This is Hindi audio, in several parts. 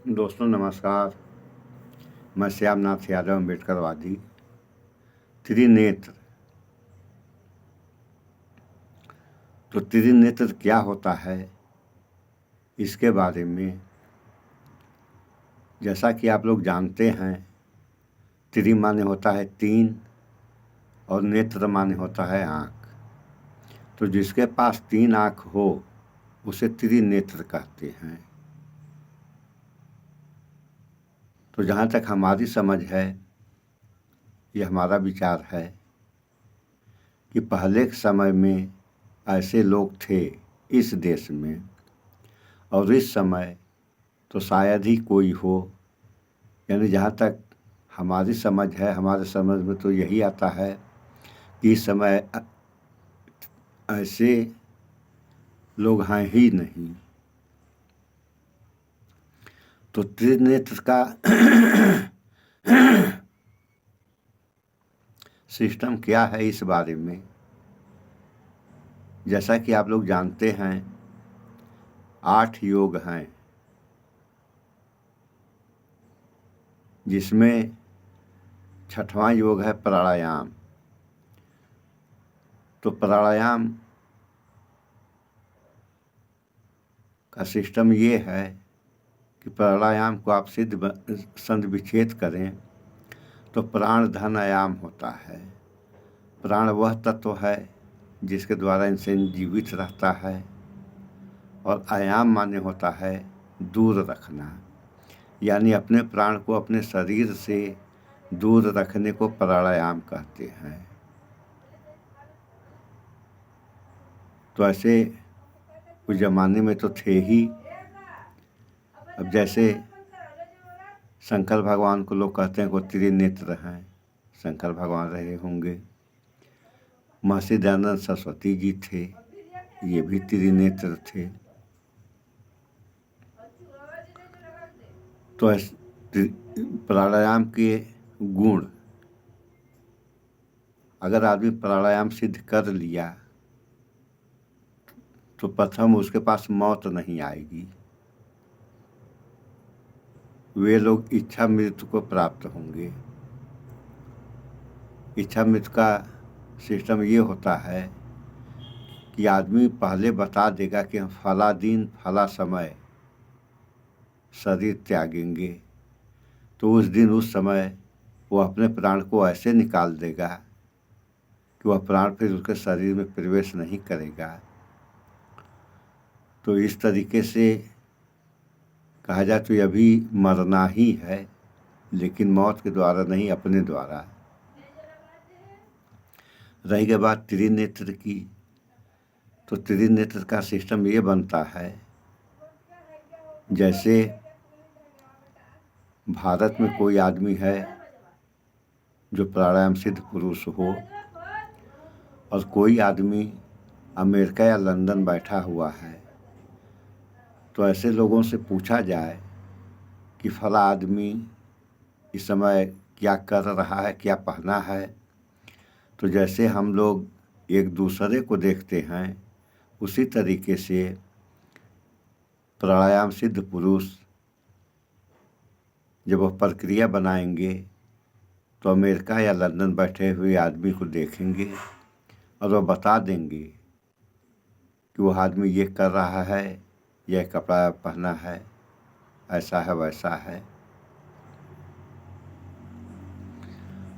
दोस्तों नमस्कार। मैं श्यामनाथ यादव, अम्बेडकरवादी। त्रिनेत्र। तो त्रिनेत्र क्या होता है, इसके बारे में जैसा कि आप लोग जानते हैं, त्रि माने होता है तीन और नेत्र माने होता है आँख। तो जिसके पास तीन आँख हो उसे त्रिनेत्र कहते हैं। तो जहाँ तक हमारी समझ है, ये हमारा विचार है कि पहले के समय में ऐसे लोग थे इस देश में, और इस समय तो शायद ही कोई हो। यानी जहाँ तक हमारी समझ है, हमारे समझ में तो यही आता है कि इस समय ऐसे लोग हैं ही नहीं। तो त्रिनेत्र का सिस्टम क्या है, इस बारे में जैसा कि आप लोग जानते हैं, 8 योग हैं, जिसमें 6वां योग है प्राणायाम। तो प्राणायाम का सिस्टम ये है कि प्राणायाम को आप संधि विच्छेद करें तो प्राण धन आयाम होता है। प्राण वह तत्व है जिसके द्वारा इंसान जीवित रहता है, और आयाम माने होता है दूर रखना। यानी अपने प्राण को अपने शरीर से दूर रखने को प्राणायाम कहते हैं। तो ऐसे कुछ ज़माने में तो थे ही। अब जैसे शंकर भगवान को लोग कहते हैं वो त्रिनेत्र हैं, शंकर भगवान रहे होंगे। महर्षि दयानंद सरस्वती जी थे, ये भी त्रिनेत्र थे। तो प्राणायाम के गुण, अगर आदमी प्राणायाम सिद्ध कर लिया तो प्रथम उसके पास मौत नहीं आएगी। वे लोग इच्छा मृत्यु को प्राप्त होंगे। इच्छा मृत्यु का सिस्टम ये होता है कि आदमी पहले बता देगा कि हम फला दिन फला समय शरीर त्यागेंगे। तो उस दिन उस समय वो अपने प्राण को ऐसे निकाल देगा कि वह प्राण फिर उसके शरीर में प्रवेश नहीं करेगा। तो इस तरीके से कहा जाए तो यह भी मरना ही है, लेकिन मौत के द्वारा नहीं, अपने द्वारा। रही गई बात त्रिनेत्र की, तो त्रिनेत्र का सिस्टम ये बनता है, जैसे भारत में कोई आदमी है जो प्राणायाम सिद्ध पुरुष हो, और कोई आदमी अमेरिका या लंदन बैठा हुआ है। तो ऐसे लोगों से पूछा जाए कि फला आदमी इस समय क्या कर रहा है, क्या पहना है, तो जैसे हम लोग एक दूसरे को देखते हैं, उसी तरीके से प्राणायाम सिद्ध पुरुष जब वह प्रक्रिया बनाएंगे तो अमेरिका या लंदन बैठे हुए आदमी को देखेंगे और वह बता देंगे कि वह आदमी ये कर रहा है, यह कपड़ा पहना है, ऐसा है, वैसा है।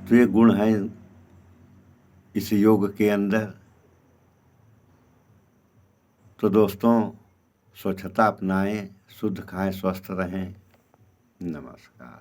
तो ये गुण हैं इस योग के अंदर। तो दोस्तों, स्वच्छता अपनाएं, शुद्ध खाएं, स्वस्थ रहें। नमस्कार।